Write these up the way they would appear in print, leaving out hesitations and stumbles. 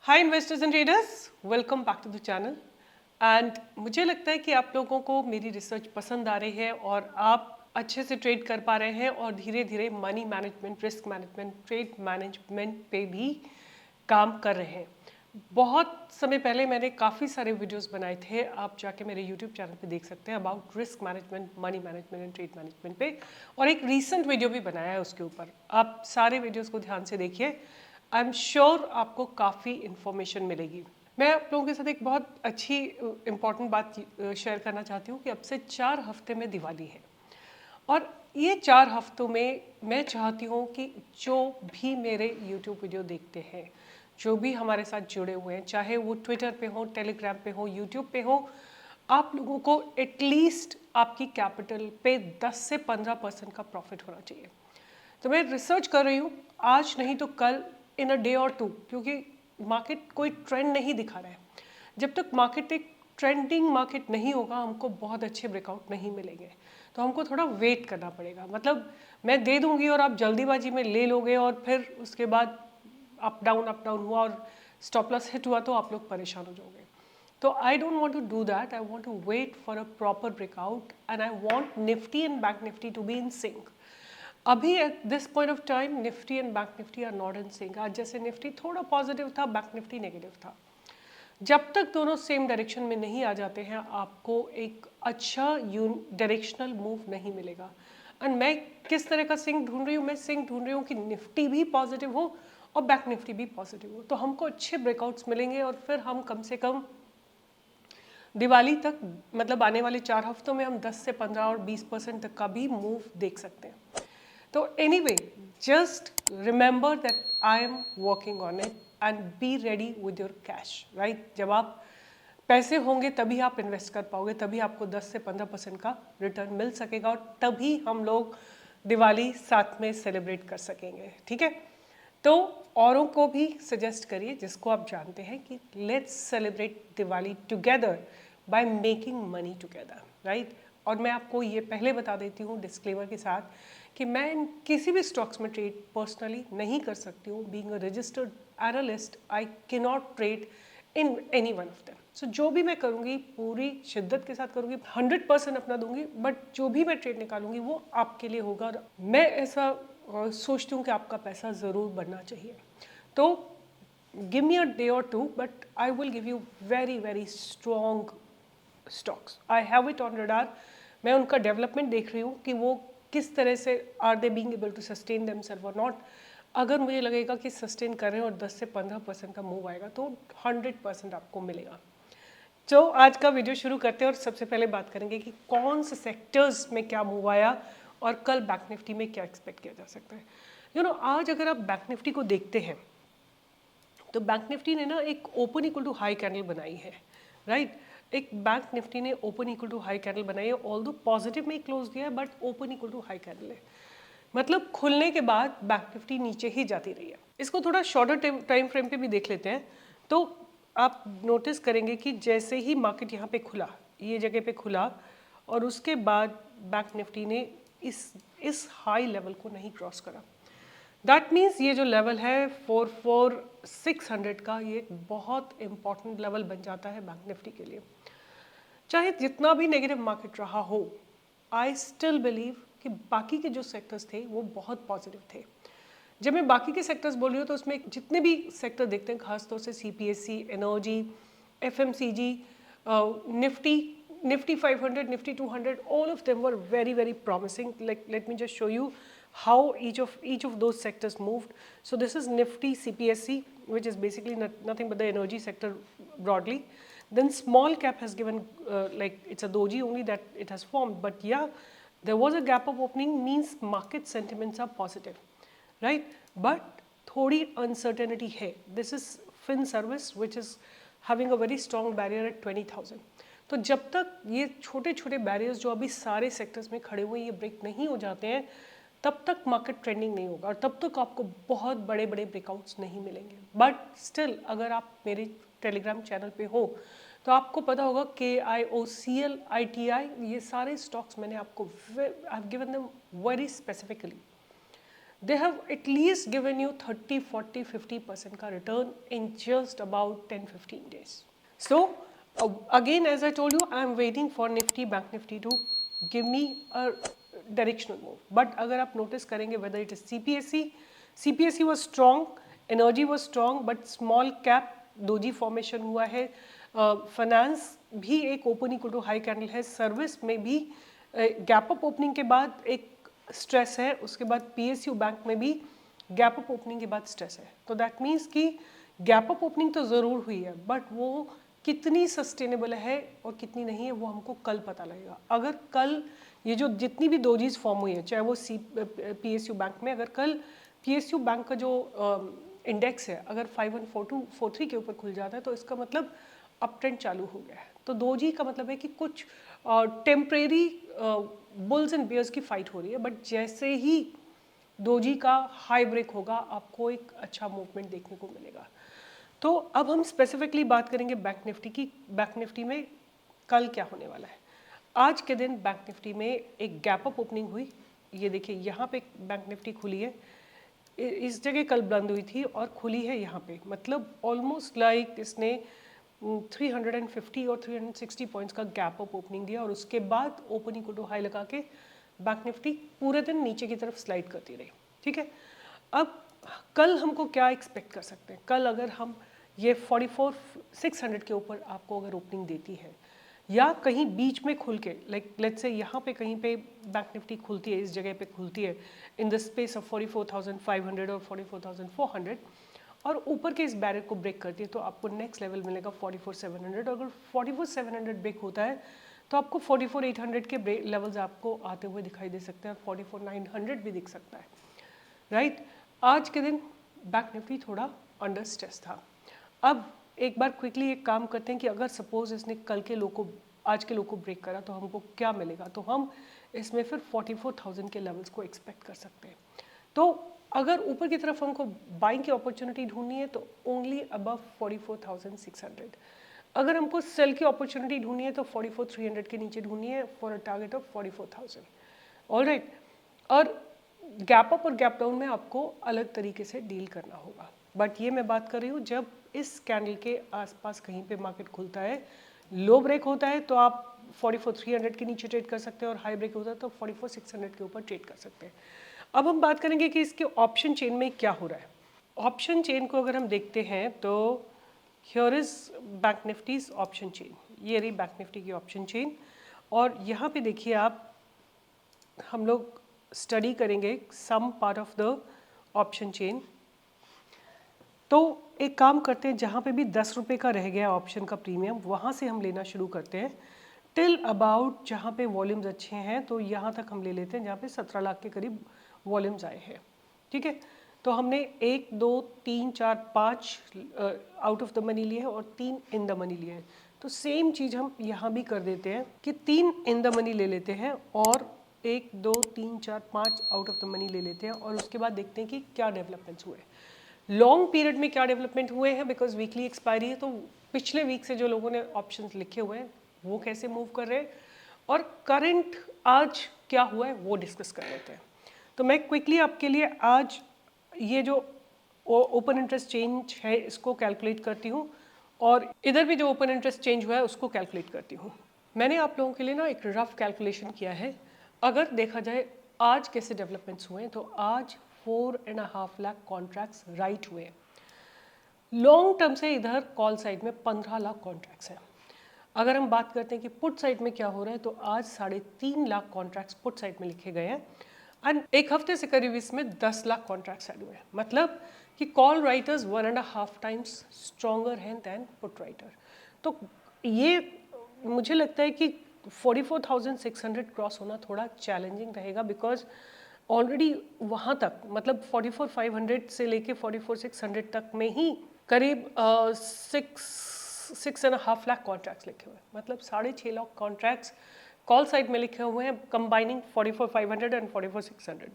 Hi investors and traders, welcome back to the channel. And मुझे लगता है कि आप लोगों को मेरी रिसर्च पसंद आ रही है और आप अच्छे से ट्रेड कर पा रहे हैं और धीरे धीरे money management, risk management, trade management पे भी काम कर रहे हैं। बहुत समय पहले मैंने काफ़ी सारे वीडियोस बनाए थे, आप जाके मेरे यूट्यूब चैनल पे देख सकते हैं about risk management, money management and trade management पे, और एक रीसेंट वीडियो भी बनाया है उसके ऊपर। आप सारे वीडियोस को ध्यान से देखिए, आई एम श्योर आपको काफ़ी इन्फॉर्मेशन मिलेगी। मैं आप लोगों के साथ एक बहुत अच्छी इम्पॉर्टेंट बात शेयर करना चाहती हूँ कि अब से 4 हफ्ते में दिवाली है और ये 4 हफ्तों में मैं चाहती हूँ कि जो भी मेरे YouTube वीडियो देखते हैं, जो भी हमारे साथ जुड़े हुए हैं, चाहे वो ट्विटर पे हो, टेलीग्राम पे हो, यूट्यूब पे हो, आप लोगों को एटलीस्ट आपकी कैपिटल पे 10 से 15% का प्रॉफिट होना चाहिए। तो मैं रिसर्च कर रही हूँ, आज नहीं तो कल, इन अ डे और टू, क्योंकि मार्केट कोई ट्रेंड नहीं दिखा रहा है। जब तक मार्केट एक ट्रेंडिंग मार्केट नहीं होगा, हमको बहुत अच्छे ब्रेकआउट नहीं मिलेंगे। तो हमको थोड़ा वेट करना पड़ेगा। मतलब मैं दे दूंगी और आप जल्दीबाजी में ले लोगे और फिर उसके बाद अप डाउन हुआ और स्टॉप लॉस हिट हुआ तो आप लोग परेशान हो जाओगे। तो I don't want to do that. I want to wait for a proper breakout and I want Nifty and bank Nifty to be in sync. अभी at this point of time Nifty and bank Nifty are not in sync. आज जैसे Nifty थोड़ा positive था, bank Nifty negative था। जब तक दोनों same direction में नहीं आ जाते हैं, आपको एक अच्छा डायरेक्शनल मूव नहीं मिलेगा। एंड मैं किस तरह का सिंक ढूंढ रही हूँ? मैं सिंक ढूंढ रही हूँ कि निफ्टी भी पॉजिटिव हो और बैंक निफ्टी भी पॉजिटिव हो, तो हमको अच्छे ब्रेकआउट्स मिलेंगे और फिर हम कम से कम दिवाली तक, मतलब आने वाले 4 हफ्तों में हम 10 से 15 और 20% तक का भी मूव देख सकते हैं। तो anyway, just remember that I am working on it and be ready with your cash, right. जब आप पैसे होंगे तभी आप इन्वेस्ट कर पाओगे, तभी आपको 10 से 15% का रिटर्न मिल सकेगा और तभी हम लोग दिवाली साथ में सेलिब्रेट कर सकेंगे, ठीक है। तो औरों को भी सजेस्ट करिए जिसको आप जानते हैं कि let's celebrate Diwali together by making money together, right. और मैं आपको ये पहले बता देती हूँ डिस्क्लेमर के साथ कि मैं इन किसी भी स्टॉक्स में ट्रेड पर्सनली नहीं कर सकती हूँ। Being a registered analyst, I can not trade in any one of them. So जो भी मैं करूँगी पूरी शिद्दत के साथ करूँगी, 100% अपना दूंगी, बट जो भी मैं ट्रेड निकालूंगी वो आपके लिए होगा। और मैं ऐसा सोचती हूँ कि आपका पैसा ज़रूर बनना चाहिए। तो गिव मी अ डे और two, but I will give you very very strong stocks. I have it on radar. मैं उनका डेवलपमेंट देख रही हूँ कि वो किस तरह से are they being able to sustain themselves और नॉट। अगर मुझे लगेगा कि सस्टेन कर रहे हैं और 10 से 15% का मूव आएगा तो 100% आपको मिलेगा। तो आज का वीडियो शुरू करते हैं और सबसे पहले बात करेंगे कि कौन से सेक्टर्स में क्या मूव आया और कल बैंक निफ्टी में क्या एक्सपेक्ट किया जा सकता है। आज अगर आप बैंक निफ्टी को देखते हैं तो बैंक निफ्टी ने ना एक open equal to high candle बनाई है, राइट। एक बैंक निफ्टी ने open equal to high candle बनाई है, ऑल्दो पॉजिटिव में क्लोज दिया है but open equal to high candle है। मतलब खुलने के बाद बैंक निफ्टी नीचे ही जाती रही है। इसको थोड़ा शॉर्टर टाइम फ्रेम पे भी देख लेते हैं तो आप नोटिस करेंगे कि जैसे ही मार्केट यहाँ पे खुला, ये जगह पे खुला, और उसके बाद बैंक निफ्टी ने इस हाई लेवल को नहीं क्रॉस करा। दैट मीन्स ये जो लेवल है 44600 का, ये एक बहुत इंपॉर्टेंट लेवल बन जाता है बैंक निफ्टी के लिए। चाहे जितना भी नेगेटिव मार्केट रहा हो, आई स्टिल बिलीव कि बाकी के जो सेक्टर्स थे वो बहुत पॉजिटिव थे। जब मैं बाकी के सेक्टर्स बोल रही हूँ तो उसमें जितने भी सेक्टर देखते हैं, खासतौर से CPSE, energy, FMCG, Nifty 500, Nifty 200, all of them were very very promising. Like, let me just show you how each of those sectors moved. So this is Nifty CPSE, which is basically nothing but the energy sector broadly. Then small cap has given like it's a doji only that it has formed, but yeah, there was a gap of opening, means market sentiments are positive, right? But थोड़ी uncertainty है. This is Fin Service, which is having a very strong barrier at 20,000. तो जब तक ये छोटे छोटे barriers जो अभी सारे सेक्टर्स में खड़े हुए ये ब्रेक नहीं हो जाते हैं, तब तक मार्केट ट्रेंडिंग नहीं होगा और तब तक आपको बहुत बड़े बड़े ब्रेकआउट्स नहीं मिलेंगे। बट स्टिल, अगर आप मेरे टेलीग्राम चैनल पे हो तो आपको पता होगा KIOCL, ITI, ये सारे स्टॉक्स मैंने आपको I have given them very specifically. they have at least given you 30, 40, 50% का return in just about 10-15 days. So again, as I told you, I am waiting for Nifty, Bank Nifty to give me a directional move. But अगर आप notice करेंगे whether it is CPSE was strong, energy was strong, but small cap doji formation हुआ है, finance भी एक open equal to high candle है, service में भी गैप अप ओपनिंग के बाद एक स्ट्रेस है, उसके बाद PSU बैंक में भी गैप अप ओपनिंग के बाद स्ट्रेस है. तो दैट मीन्स कि गैप अप ओपनिंग तो ज़रूर हुई है, बट वो कितनी सस्टेनेबल है और कितनी नहीं है वो हमको कल पता लगेगा. अगर कल ये जो जितनी भी डोजीज फॉर्म हुई है, चाहे वो PSU बैंक में, अगर कल PSU बैंक का जो इंडेक्स है अगर 514243 के ऊपर खुल जाता है तो इसका मतलब अप ट्रेंड चालू हो गया है. तो डोजी का मतलब है कि कुछ टेम्परेरी बुल्स एंड बियर्स की फाइट हो रही है, बट जैसे ही डोजी का हाई ब्रेक होगा आपको एक अच्छा मूवमेंट देखने को मिलेगा. तो अब हम स्पेसिफिकली बात करेंगे बैंक निफ्टी की. बैंक निफ्टी में कल क्या होने वाला है. आज के दिन बैंक निफ्टी में एक गैप अप ओपनिंग हुई. ये देखिए यहाँ पे बैंक निफ्टी खुली है, इस जगह कल बंद हुई थी और खुली है यहाँ पे, मतलब ऑलमोस्ट लाइक इसने 350 और 360 पॉइंट्स का गैप अप ओपनिंग दिया और उसके बाद ओपनिंग को टू हाई लगा के बैंक निफ्टी पूरे दिन नीचे की तरफ स्लाइड करती रही. ठीक है, अब कल हमको क्या एक्सपेक्ट कर सकते हैं. कल अगर हम ये 44,600 के ऊपर आपको अगर ओपनिंग देती है या कहीं बीच में खुल के, लाइक लेट्स से यहाँ पे कहीं पे बैंक निफ्टी खुलती है, इस जगह पे खुलती है इन द स्पेस ऑफ 44,500 और 44,400 और ऊपर के इस बैरियर को ब्रेक करती है तो आपको नेक्स्ट लेवल मिलेगा 44,700. अगर 44,700 ब्रेक होता है तो आपको 44,800 के लेवल्स आपको आते हुए दिखाई दे सकते हैं और 44,900 भी दिख सकता है. राइट, आज के दिन बैंक निफ्टी थोड़ा अंडर स्ट्रेस था. अब एक बार क्विकली एक काम करते हैं कि अगर सपोज इसने कल के लो को आज के लो को ब्रेक करा तो हमको क्या मिलेगा. तो हम इसमें फिर 44,000 के लेवल्स को एक्सपेक्ट कर सकते हैं. तो अगर ऊपर की तरफ हमको बाइंग की अपॉर्चुनिटी ढूंढनी है तो ओनली अबव 44,600. अगर हमको सेल की अपॉर्चुनिटी ढूंढनी है तो 44,300 के नीचे ढूंढनी है for a target of 44,000. Alright, और गैप अप और गैप डाउन में आपको अलग तरीके से डील करना होगा. बट ये मैं बात कर रही हूँ जब इस कैंडल के आसपास कहीं पे मार्केट खुलता है, लो ब्रेक होता है तो आप 44,300 के नीचे ट्रेड कर सकते हैं और हाई ब्रेक होता है तो 44,600 के ऊपर ट्रेड कर सकते हैं. अब हम बात करेंगे कि इसके ऑप्शन चेन में क्या हो रहा है. ऑप्शन चेन को अगर हम देखते हैं तो here is bank Nifty's option chain. ये रही बैंक निफ्टी की ऑप्शन चेन और यहाँ पे देखिए आप, हम लोग स्टडी करेंगे some part of the option chain. तो एक काम करते हैं, जहाँ पे भी 10 रुपये का रह गया ऑप्शन का प्रीमियम वहाँ से हम लेना शुरू करते हैं टिल अबाउट जहाँ पे वॉल्यूम्स अच्छे हैं तो यहाँ तक हम ले लेते हैं जहाँ पे 17 लाख के करीब वॉल्यूम्स आए हैं. ठीक है, तो हमने 1, 2, 3, 4, 5 आउट ऑफ द मनी लिए हैं और 3 इन द मनी लिए हैं. तो सेम चीज़ हम यहाँ भी कर देते हैं कि 3 इन द मनी ले लेते हैं और 1, 2, 3, 4, 5 आउट ऑफ द मनी ले लेते हैं और उसके बाद देखते हैं कि क्या डेवलपमेंट्स हुए, लॉन्ग पीरियड में क्या डेवलपमेंट हुए हैं. बिकॉज वीकली एक्सपायरी है तो पिछले वीक से जो लोगों ने ऑप्शंस लिखे हुए हैं वो कैसे मूव कर रहे हैं और करंट आज क्या हुआ है वो डिस्कस कर लेते हैं. तो मैं क्विकली आपके लिए आज ये जो ओपन इंटरेस्ट चेंज है इसको कैलकुलेट करती हूँ और इधर भी जो ओपन इंटरेस्ट चेंज हुआ है उसको कैलकुलेट करती हूँ. मैंने आप लोगों के लिए ना एक रफ कैलकुलेशन किया है. अगर देखा जाए आज कैसे डेवलपमेंट्स हुए हैं तो आज 4.5 लाख कॉन्ट्रैक्ट्स राइट हुए. लॉन्ग टर्म से इधर कॉल साइड में 15 लाख कॉन्ट्रैक्ट्स हैं. अगर हम बात करते हैं कि पुट साइड में क्या हो रहा है तो आज 3.5 लाख कॉन्ट्रैक्ट्स पुट साइड में लिखे गए हैं एंड एक हफ्ते से करीब इसमें 10 लाख कॉन्ट्रैक्ट्स ऐड हुए हैं. मतलब कि कॉल राइटर्स 1.5 टाइम्स स्ट्रॉन्गर हैं दैन पुट राइटर. तो ये मुझे लगता है कि 44,600 क्रॉस होना थोड़ा चैलेंजिंग रहेगा बिकॉज ऑलरेडी वहाँ तक मतलब 44,500 से लेके 44,600 तक में ही करीब 6.5 लाख कॉन्ट्रैक्ट्स लिखे हुए हैं. मतलब 6.5 लाख कॉन्ट्रैक्ट्स कॉल साइड में लिखे हुए हैं कंबाइनिंग 44,500 एंड 44,600.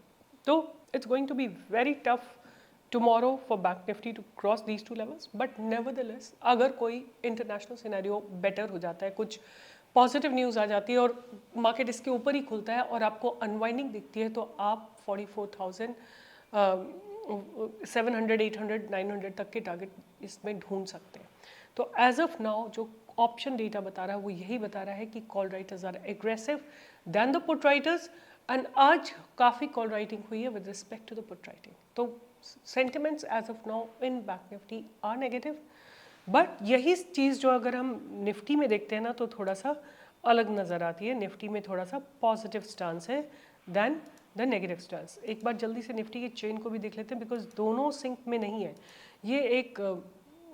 तो it's going to be very tough tomorrow for bank Nifty to cross these two levels. But nevertheless अगर कोई इंटरनेशनल सिनेरियो बेटर हो जाता है, कुछ पॉजिटिव न्यूज़ आ जाती है और मार्केट इसके ऊपर ही खुलता है और आपको अनवाइंडिंग दिखती है तो आप 44,000 700, 800, 900 तक के टारगेट इसमें ढूंढ सकते हैं। तो एज ऑफ नाउ जो ऑप्शन डेटा बता रहा है वो यही बता रहा है कि call writers are aggressive than the put writers, and आज काफ़ी कॉल राइटिंग हुई है with respect to the put writing. तो sentiments as of now in bank Nifty are negative, but यही चीज़ जो अगर हम निफ्टी में देखते हैं ना तो थोड़ा सा अलग नज़र आती है। निफ्टी में थोड़ा सा पॉजिटिव स्टांस है दैन द नेगेटिव स्टांस। एक बार जल्दी से निफ्टी की चेन को भी देख लेते हैं, बिकॉज दोनों सिंक में नहीं है। ये एक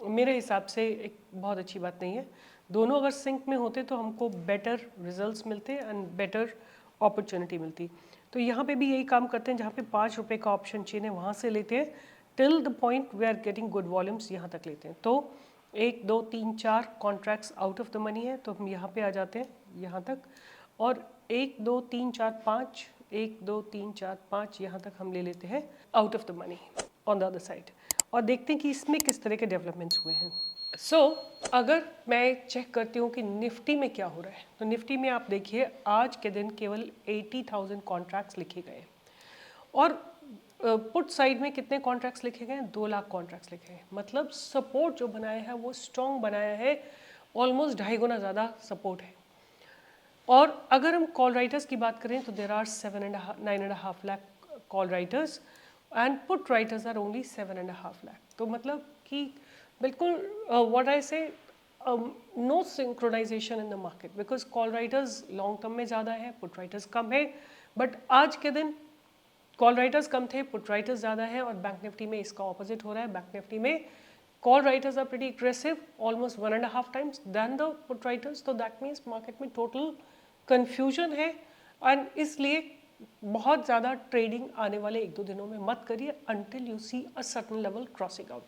मेरे हिसाब से एक बहुत अच्छी बात नहीं है। दोनों अगर सिंक में होते तो हमको बेटर रिजल्ट्स मिलते एंड बेटर अपॉर्चुनिटी मिलती। तो यहाँ पे भी यही काम करते हैं, जहाँ पे 5 रुपये का ऑप्शन चेन है वहाँ से लेते हैं till the point we are getting good volumes, यहाँ तक लेते हैं। तो 1 2 3 4 contracts out of the money है, तो हम यहाँ पे आ जाते हैं यहाँ तक, और 1 2 3 4 5 1 2 3 4 5 यहाँ तक हम ले लेते हैं out of the money on the other side, और देखते हैं कि इसमें किस तरह के डेवलपमेंट्स हुए हैं। सो अगर मैं चेक करती हूँ कि निफ्टी में क्या हो रहा है, तो निफ्टी में आप देखिए आज के दिन केवल 80,000 कॉन्ट्रैक्ट्स लिखे गए, और पुट साइड में कितने कॉन्ट्रैक्ट्स लिखे गए हैं? 2 लाख कॉन्ट्रैक्ट्स लिखे हैं। मतलब सपोर्ट जो बनाया है वो स्ट्रॉन्ग बनाया है, ऑलमोस्ट 2.5 गुना ज़्यादा सपोर्ट है। और अगर हम कॉल राइटर्स की बात करें तो there are 9.5 lakh call writers and put writers are only 7.5 lakh. तो मतलब कि बिल्कुल what I say no synchronization in the market, because call writers long term में ज़्यादा है, पुट राइटर्स कम है। बट आज के दिन कॉल राइटर्स कम थे, पुट राइटर्स ज़्यादा है, और बैंक निफ्टी में इसका ऑपोजिट हो रहा है। बैंक निफ्टी में call writers are pretty aggressive, almost 1.5 times than the put writers. तो दैट मीन्स मार्केट में टोटल कन्फ्यूजन है, एंड इसलिए बहुत ज़्यादा ट्रेडिंग आने वाले 1-2 दिनों में मत करिए until you see a certain level crossing out.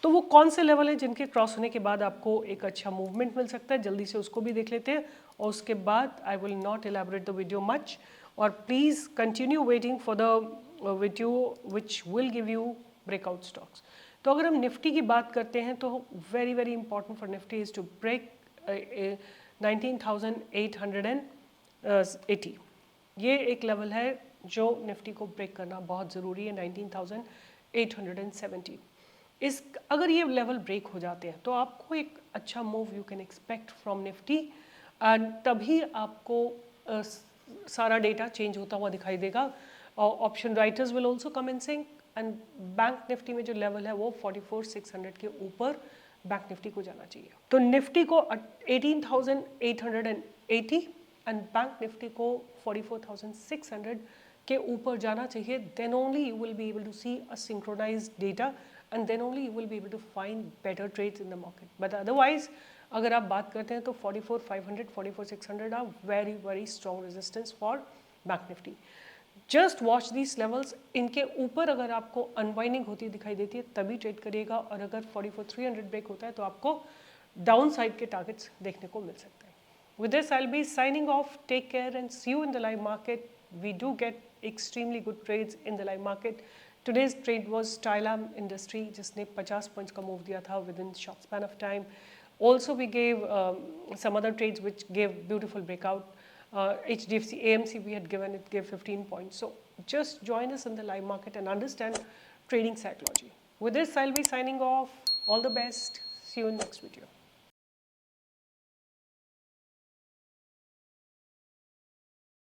तो वो कौन से लेवल है जिनके क्रॉस होने के बाद आपको एक अच्छा मूवमेंट मिल सकता है, जल्दी से उसको भी देख लेते हैं, और उसके बाद I will not elaborate the video much, और please continue waiting for the video which will give you breakout stocks. तो अगर हम निफ्टी की बात करते हैं तो very very important for Nifty is to break 19,880। ये एक लेवल है जो निफ्टी को ब्रेक करना बहुत ज़रूरी है, 19,870। इस अगर ये लेवल ब्रेक हो जाते हैं तो आपको एक अच्छा move you can expect from Nifty, and तभी आपको सारा डेटा चेंज होता हुआ दिखाई देगा। Option writers will also come in sync, and bank Nifty में जो लेवल है वो 44,600 के ऊपर बैंक निफ्टी को जाना चाहिए। तो निफ्टी को 18,880 एंड बैंक निफ्टी को 44,600 के ऊपर जाना चाहिए। Then only you will be able to see a synchronized data, and then only you will be able to find better trades in the market. But otherwise अगर आप बात करते हैं तो 44,500, 44,600 are very very strong resistance for bank Nifty. Just watch these levels, इनके ऊपर अगर आपको अनवाइंडिंग होती दिखाई देती है तभी ट्रेड करिएगा, और अगर 44,300 ब्रेक होता है तो आपको डाउन साइड के टारगेट्स देखने को मिल सकते हैं। With this, I'll be signing off. Take care and see you in the live market. We do get extremely good trades in the live market. Today's trade was Tylam Industry, जिसने 50 points का move दिया था within short span of time. Also, we gave some other trades which gave beautiful breakout. HDFC AMC we had given, it gave 15 points. So just join us in the live market and understand trading psychology. With this, I'll be signing off. All the best. See you in the next video.